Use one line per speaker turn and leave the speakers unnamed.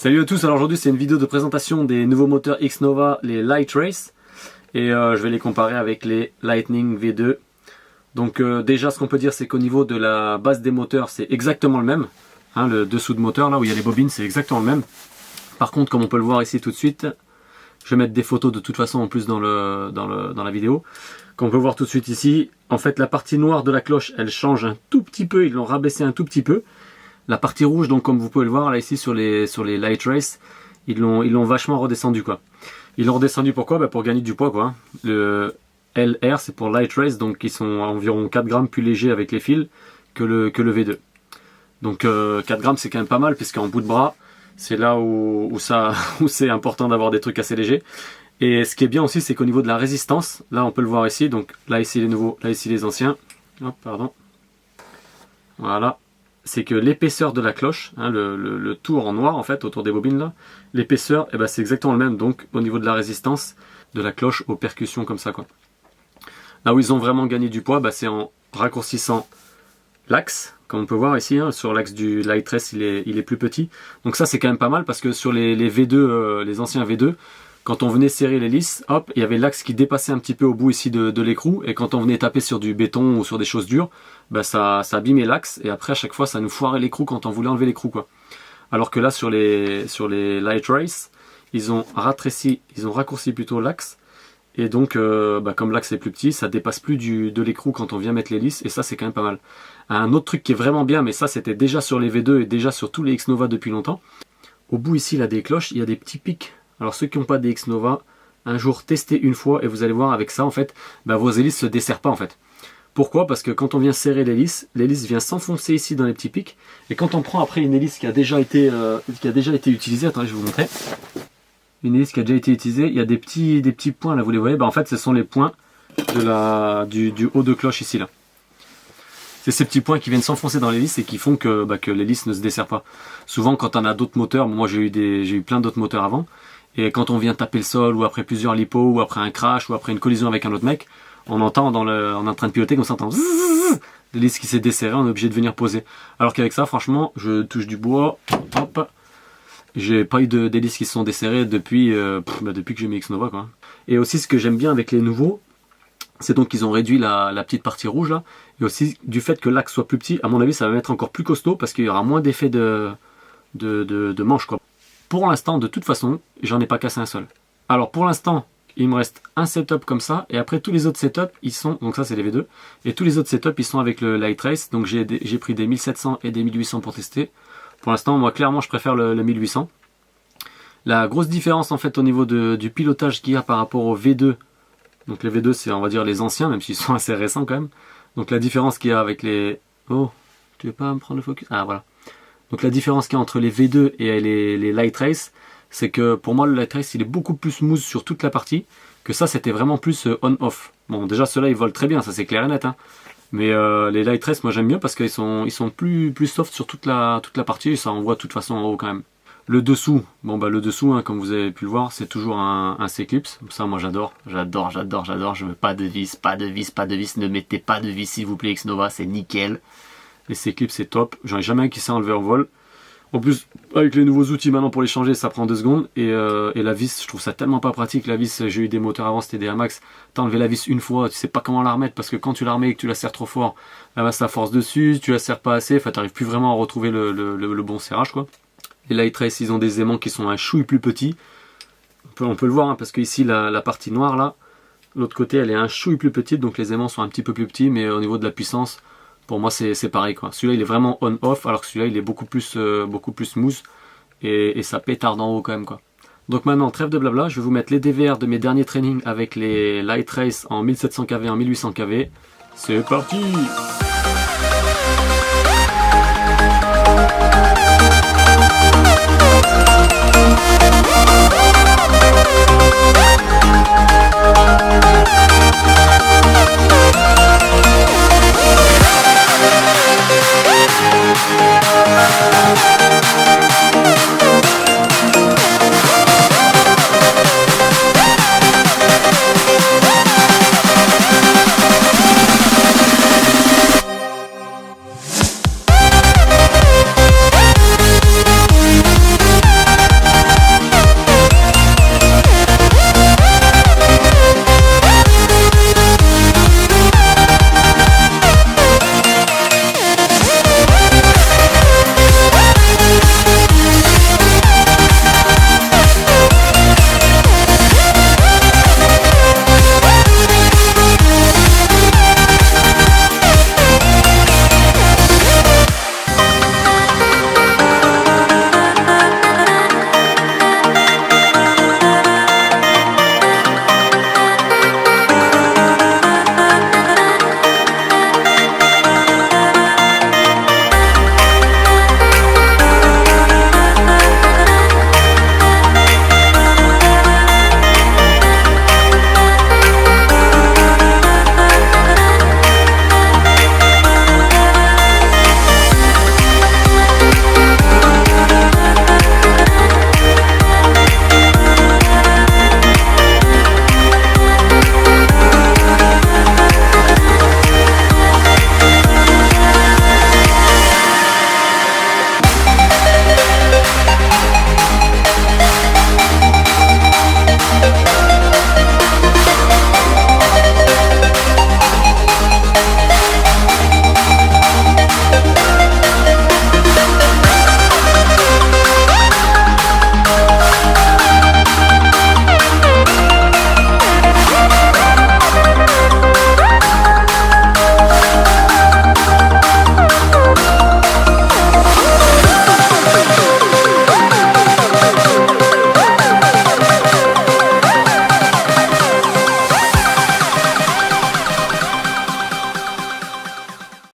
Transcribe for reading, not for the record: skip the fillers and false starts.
Salut à tous, alors aujourd'hui c'est une vidéo de présentation des nouveaux moteurs X-Nova, les Light Race, et je vais les comparer avec les Lightning V2. Donc déjà ce qu'on peut dire c'est qu'au niveau de la base des moteurs c'est exactement le même, hein, le dessous de moteur là où il y a les bobines c'est exactement le même. Par contre comme on peut le voir ici tout de suite, je vais mettre des photos de toute façon en plus dans la vidéo. Comme on peut voir tout de suite ici, en fait la partie noire de la cloche elle change un tout petit peu, ils l'ont rabaissé un tout petit peu. La partie rouge, donc comme vous pouvez le voir là ici sur les Light Race, ils l'ont vachement redescendu quoi. Ils l'ont redescendu pourquoi? Bah pour gagner du poids quoi. Le LR c'est pour Light Race, donc ils sont à environ 4 grammes plus légers avec les fils que le V2. Donc 4 grammes c'est quand même pas mal puisqu'en bout de bras, c'est là où c'est important d'avoir des trucs assez légers. Et ce qui est bien aussi c'est qu'au niveau de la résistance, là on peut le voir ici, donc là ici les nouveaux, là ici les anciens. Hop, pardon. Voilà. C'est que l'épaisseur de la cloche, hein, le tour en noir en fait autour des bobines là, l'épaisseur eh ben, c'est exactement le même, donc au niveau de la résistance de la cloche aux percussions comme ça quoi. Là où ils ont vraiment gagné du poids, bah, c'est en raccourcissant l'axe, comme on peut voir ici, hein, sur l'axe du Light Race il est plus petit, donc ça c'est quand même pas mal parce que sur les V2, les anciens V2, quand on venait serrer l'hélice, hop, il y avait l'axe qui dépassait un petit peu au bout ici de l'écrou, et quand on venait taper sur du béton ou sur des choses dures, bah ça abîmait l'axe, et après à chaque fois ça nous foirait l'écrou quand on voulait enlever l'écrou quoi. Alors que là sur les Light Race, ils ont raccourci plutôt l'axe, et donc bah, comme l'axe est plus petit, ça dépasse plus de l'écrou quand on vient mettre l'hélice, et ça c'est quand même pas mal. Un autre truc qui est vraiment bien, mais ça c'était déjà sur les V2 et déjà sur tous les X-Nova depuis longtemps, au bout ici là des cloches, il y a des petits pics. Alors ceux qui n'ont pas des X-Nova, un jour testez une fois et vous allez voir avec ça en fait, bah, vos hélices se desserrent pas en fait. Pourquoi? Parce que quand on vient serrer l'hélice vient s'enfoncer ici dans les petits pics, et quand on prend après une hélice qui a déjà été utilisée, attendez je vais vous montrer, une hélice qui a déjà été utilisée, il y a des petits points là, vous les voyez, bah, en fait ce sont les points du haut de cloche ici là. C'est ces petits points qui viennent s'enfoncer dans l'hélice et qui font que l'hélice ne se desserre pas. Souvent quand on a d'autres moteurs, moi j'ai eu plein d'autres moteurs avant, et quand on vient taper le sol, ou après plusieurs lipos, ou après un crash, ou après une collision avec un autre mec, on entend on est en train de piloter, on s'entend l'hélice qui s'est desserrée, on est obligé de venir poser. Alors qu'avec ça, franchement, je touche du bois, hop, j'ai pas eu d'hélices qui se sont desserrées depuis que j'ai mis X-Nova quoi. Et aussi ce que j'aime bien avec les nouveaux, c'est donc qu'ils ont réduit la petite partie rouge là, et aussi du fait que l'axe soit plus petit, à mon avis ça va être encore plus costaud parce qu'il y aura moins d'effet de manche quoi. Pour l'instant, de toute façon, j'en ai pas cassé un seul. Alors pour l'instant, il me reste un setup comme ça, et après tous les autres setups, ils sont, donc ça c'est les V2, et tous les autres setups, ils sont avec le Light Race, donc j'ai pris des 1700 et des 1800 pour tester. Pour l'instant, moi clairement, je préfère le 1800. La grosse différence en fait au niveau du pilotage qu'il y a par rapport au V2, donc les V2 c'est on va dire les anciens, même s'ils sont assez récents quand même. Donc la différence qu'il y a avec les... Oh, tu veux pas me prendre le focus? Ah voilà. Donc la différence qu'il y a entre les V2 et les Light Race, c'est que pour moi le Light Race il est beaucoup plus smooth sur toute la partie, que ça c'était vraiment plus on-off. Bon déjà ceux-là ils volent très bien, ça c'est clair et net, hein. Mais les Light Race moi j'aime mieux parce qu'ils sont plus soft sur toute la partie, et ça on voit de toute façon en haut quand même. Le dessous, bon bah le dessous hein, comme vous avez pu le voir, c'est toujours un C-clips, ça moi j'adore, je veux pas de vis, ne mettez pas de vis s'il vous plaît X-Nova, c'est nickel. Les C-clips c'est top, j'en ai jamais un qui s'est enlevé en vol. En plus, avec les nouveaux outils maintenant pour les changer, ça prend 2 secondes. Et la vis, je trouve ça tellement pas pratique. La vis, j'ai eu des moteurs avant, c'était des Amax. T'as enlevé la vis une fois, tu sais pas comment la remettre parce que quand tu la remets et que tu la serres trop fort, là ça force dessus, tu la serres pas assez, enfin t'arrives plus vraiment à retrouver le bon serrage quoi. Les Light Race, ils ont des aimants qui sont un chouille plus petits. On peut le voir hein, parce que ici la partie noire là, l'autre côté elle est un chouille plus petite, donc les aimants sont un petit peu plus petits, mais au niveau de la puissance, pour moi c'est pareil quoi. Celui-là il est vraiment on-off, alors que celui-là il est beaucoup plus smooth, et ça pétarde en haut quand même quoi. Donc maintenant trêve de blabla, je vais vous mettre les DVR de mes derniers trainings avec les Light Race en 1700 kV, en 1800 kV. C'est parti!